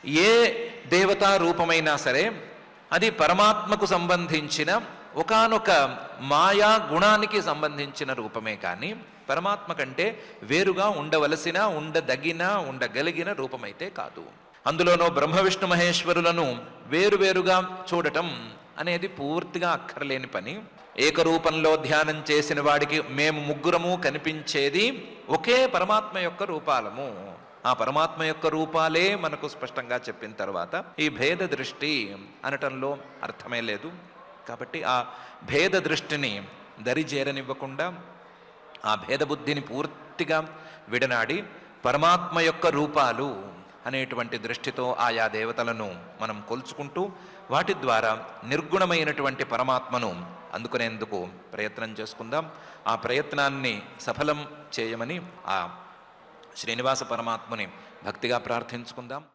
ఏ దేవతా రూపమైనా సరే అది పరమాత్మకు సంబంధించిన ఒకానొక మాయా గుణానికి సంబంధించిన రూపమే కానీ పరమాత్మ కంటే వేరుగా ఉండవలసిన, ఉండదగిన, ఉండగలిగిన రూపమైతే కాదు. అందులోనూ బ్రహ్మ విష్ణు మహేశ్వరులను వేరువేరుగా చూడటం అనేది పూర్తిగా అక్కర్లేని పని. ఏకరూపంలో ధ్యానం చేసిన వాడికి మేము ముగ్గురము కనిపించేది ఒకే పరమాత్మ యొక్క రూపాలము. ఆ పరమాత్మ యొక్క రూపాలే మనకు స్పష్టంగా చెప్పిన తర్వాత ఈ భేద దృష్టి అనటంలో అర్థమే లేదు. కాబట్టి ఆ భేద దృష్టిని దరిజేరనివ్వకుండా ఆ భేదబుద్ధిని పూర్తిగా విడనాడి పరమాత్మ యొక్క రూపాలు అనేటువంటి దృష్టితో ఆయా దేవతలను మనం కొలుచుకుంటూ వాటి ద్వారా నిర్గుణమైనటువంటి పరమాత్మను అందుకునేందుకు ప్రయత్నం చేసుకుందాం. ఆ ప్రయత్నాన్ని సఫలం చేయమని ఆ శ్రీనివాస పరమాత్మని భక్తిగా ప్రార్థించుకుందాం.